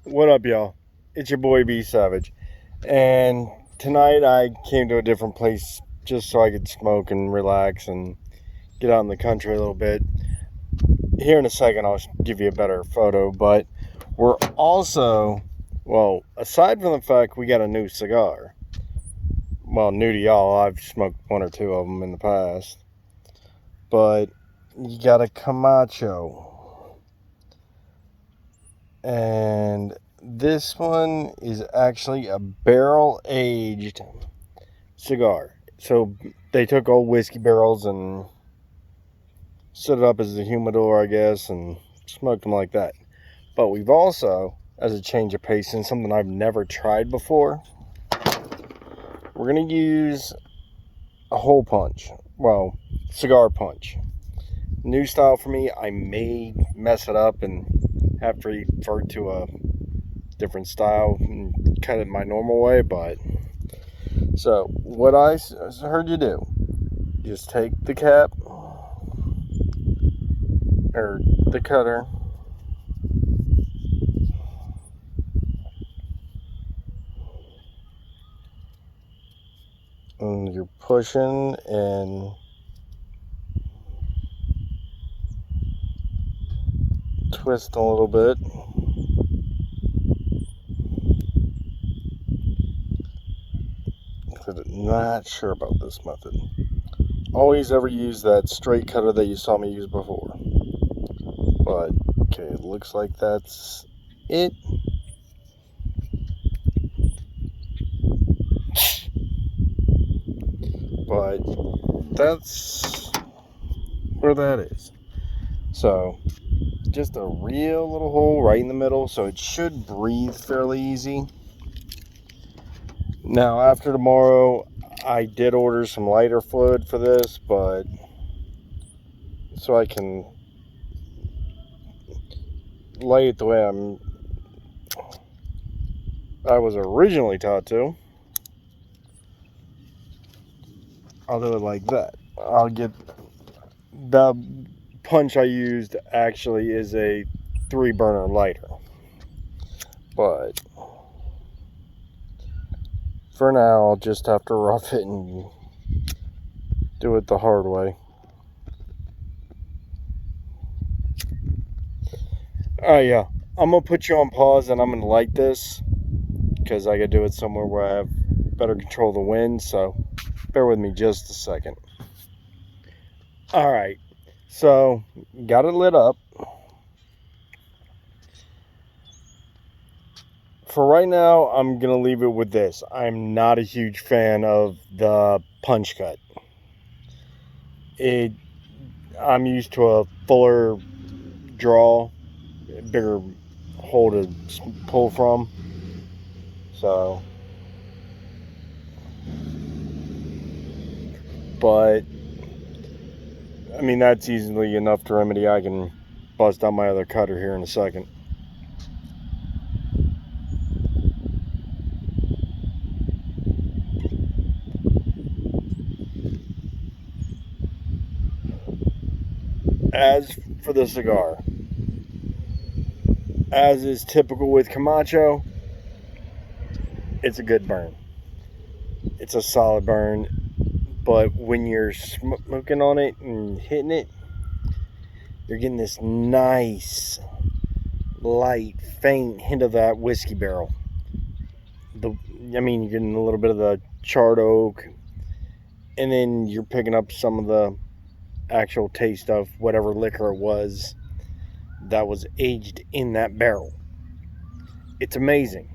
What up, y'all? It's your boy B Savage, and tonight I came to a different place just so I could smoke and relax and get out in the country a little bit. Here in a second, I'll give you a better photo, but we're also, well, aside from the fact we got a new cigar, well, new to y'all, I've smoked one or two of them in the past, but you got a Camacho, and this one is actually a barrel-aged cigar. So they took old whiskey barrels and set it up as a humidor, I guess, and smoked them like that. But we've also, as a change of pace and something I've never tried before, we're going to use a hole punch. Well, cigar punch. New style for me. I may mess it up and have to revert to a different style and cut it my normal way, but so what I heard you do, just take the cap or the cutter and you're pushing and twist a little bit. Not sure about this method. Always ever use that straight cutter that you saw me use before. But okay, it looks like that's it. But that's where that is. So just a real little hole right in the middle, so it should breathe fairly easy. Now after tomorrow, I did order some lighter fluid for this, but so I can light it the way I was originally taught to. I'll do it like that. I'll get the punch I used actually is a 3-burner lighter, but for now I'll just have to rough it and do it the hard way. Alright, yeah, I'm gonna put you on pause and I'm gonna light this because I gotta do it somewhere where I have better control of the wind, so bear with me just a second. Alright, so got it lit up. For right now, I'm going to leave it with this. I'm not a huge fan of the punch cut. I'm used to a fuller draw, bigger hole to pull from. So, but, I mean, that's easily enough to remedy. I can bust out my other cutter here in a second. As for the cigar, as is typical with Camacho, it's a good burn. It's a solid burn, but when you're smoking on it and hitting it, you're getting this nice, light, faint hint of that whiskey barrel. You're getting a little bit of the charred oak, and then you're picking up some of the actual taste of whatever liquor it was that was aged in that barrel. It's amazing.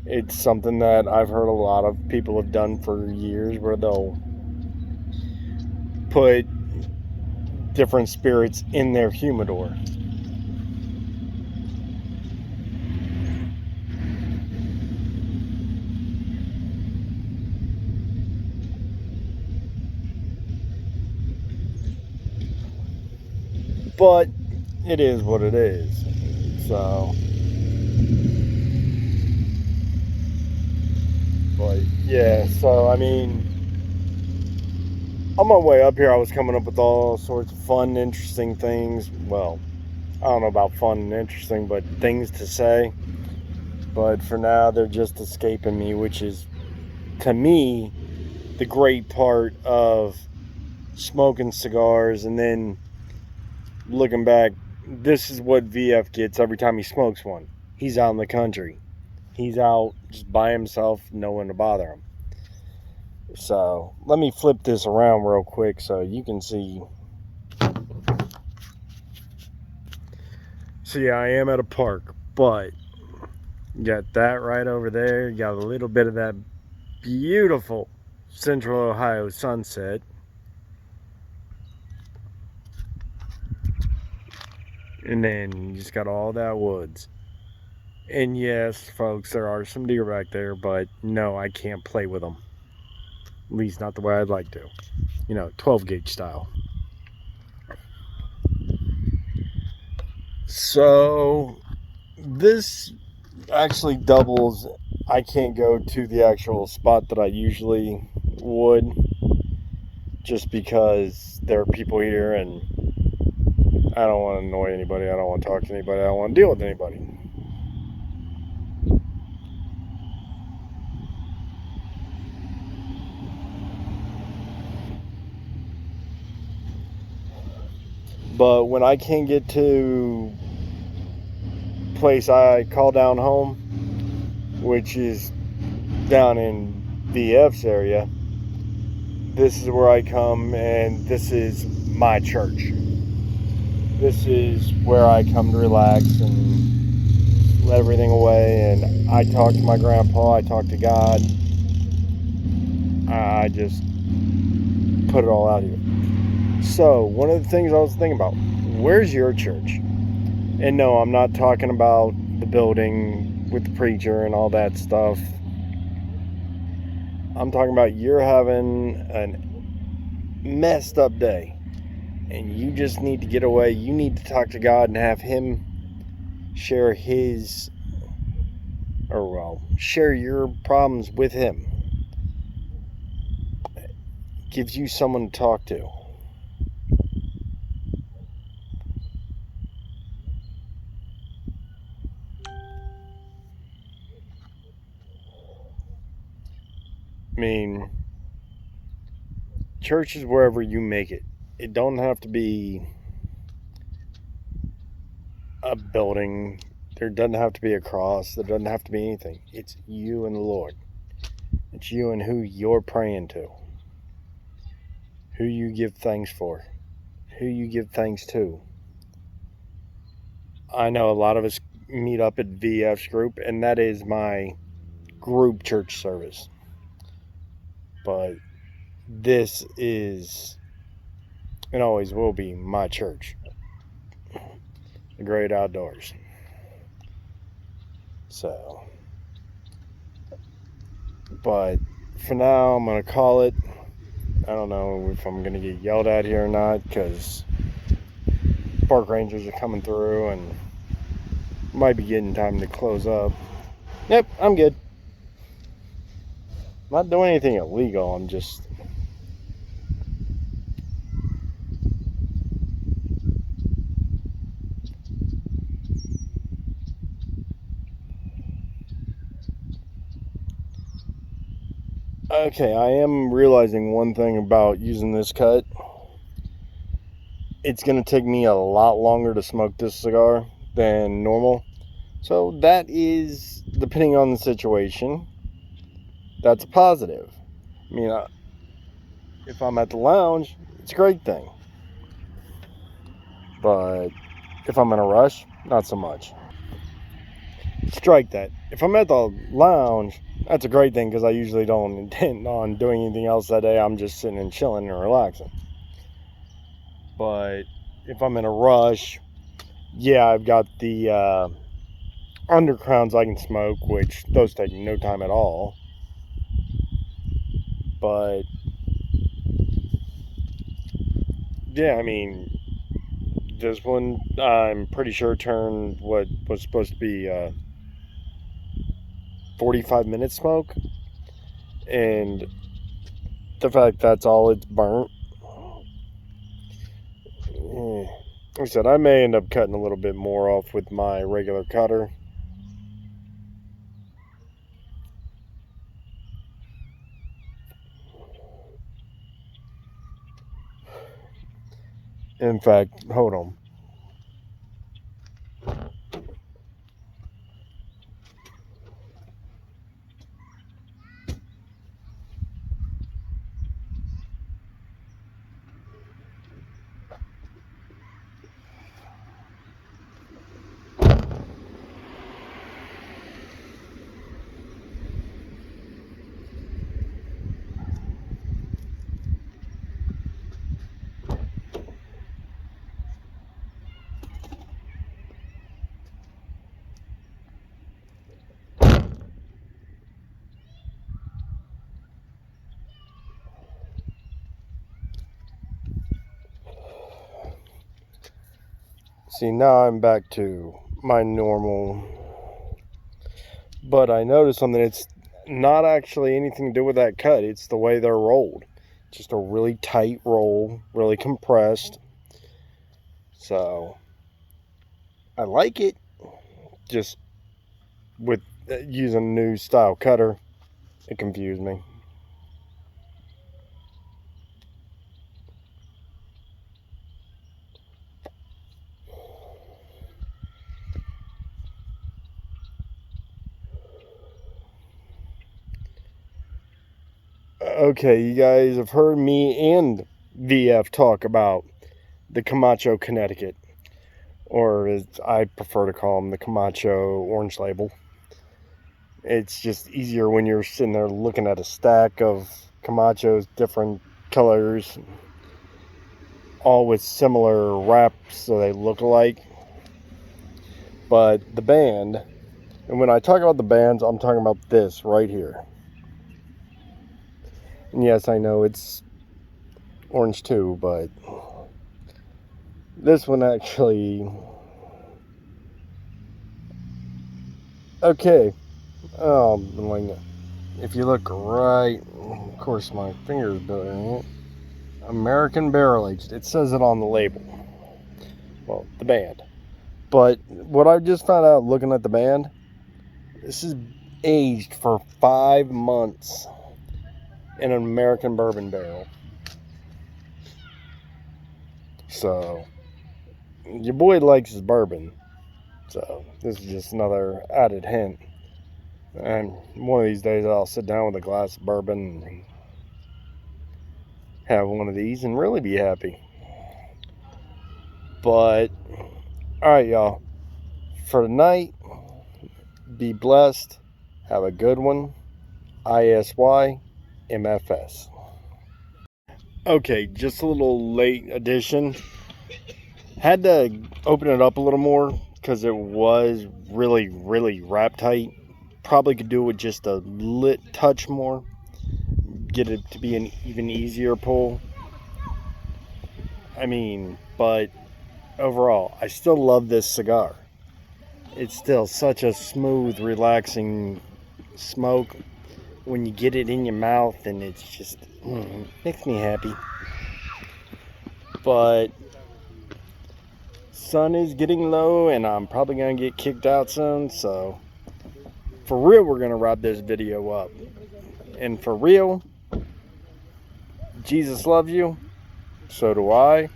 It's something that I've heard a lot of people have done for years, where they'll put different spirits in their humidor. But it is what it is. So, but yeah, so I mean, on my way up here, I was coming up with all sorts of fun, interesting things. Well, I don't know about fun and interesting, but things to say. But for now, they're just escaping me, which is, to me, the great part of smoking cigars. And then looking back, this is what VF gets every time he smokes one. He's out in the country. He's out just by himself, no one to bother him. So let me flip this around real quick so you can see. So yeah, I am at a park, but you got that right over there. You got a little bit of that beautiful Central Ohio sunset. And then you just got all that woods. And yes, folks, there are some deer back there, but no, I can't play with them. At least not the way I'd like to. 12 gauge style. So this actually doubles. I can't go to the actual spot that I usually would, just because there are people here and I don't want to annoy anybody. I don't want to talk to anybody. I don't want to deal with anybody. But when I can't get to place I call down home, which is down in VF's area, this is where I come, and this is my church. This is where I come to relax and let everything away, and I talk to my grandpa, I talk to God. I just put it all out here. So, one of the things I was thinking about, where's your church? And no, I'm not talking about the building with the preacher and all that stuff. I'm talking about you're having a messed up day and you just need to get away. You need to talk to God and have Him share share your problems with Him. Gives you someone to talk to. I mean, church is wherever you make it. It don't have to be a building. There doesn't have to be a cross. There doesn't have to be anything. It's you and the Lord. It's you and who you're praying to. Who you give thanks for. Who you give thanks to. I know a lot of us meet up at VF's group, and that is my group church service. But this is, and always will be, my church. The great outdoors. So, but for now, I'm going to call it. I don't know if I'm going to get yelled at here or not, because park rangers are coming through and might be getting time to close up. Yep, I'm good. I'm not doing anything illegal. I'm just... Okay, I am realizing one thing about using this cut. It's going to take me a lot longer to smoke this cigar than normal. So that is, depending on the situation, that's a positive. I mean, if I'm at the lounge, it's a great thing. But if I'm in a rush, not so much. strike that. If I'm at the lounge, that's a great thing because I usually don't intend on doing anything else that day. I'm just sitting and chilling and relaxing. But if I'm in a rush, yeah, I've got the undercrowns I can smoke, which those take no time at all. But yeah, I mean, this one I'm pretty sure turned what was supposed to be 45-minute smoke, and the fact that's all it's burnt. Like I said, I may end up cutting a little bit more off with my regular cutter. In fact, hold on. See, now I'm back to my normal. But I noticed something. It's not actually anything to do with that cut. It's the way they're rolled. Just a really tight roll, really compressed. So, I like it. Just with using a new style cutter, it confused me. Okay, you guys have heard me and VF talk about the Camacho Connecticut, or as I prefer to call them, the Camacho Orange Label. It's just easier when you're sitting there looking at a stack of Camachos, different colors, all with similar wraps so they look alike. But the band, and when I talk about the bands, I'm talking about this right here. And yes, I know it's orange too, but this one actually... Okay. If you look right, of course my finger's doing it. American Barrel Aged. It says it on the label. Well, the band. But what I just found out looking at the band, this is aged for 5 months in an American bourbon barrel. So, your boy likes his bourbon. So, this is just another added hint. And one of these days I'll sit down with a glass of bourbon and have one of these and really be happy. But, alright, y'all. For tonight, be blessed. Have a good one. ISY MFS. Okay, just a little late addition. Had to open it up a little more because it was really, really wrap tight. Probably could do it with just a lit touch more. Get it to be an even easier pull. I mean, but overall, I still love this cigar. It's still such a smooth, relaxing smoke when you get it in your mouth, and it's just makes me happy. But sun is getting low, and I'm probably gonna get kicked out soon, so for real, we're gonna wrap this video up. And for real, Jesus loves you, so do I.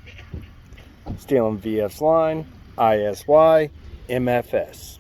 Stealing VF's line, ISY MFS.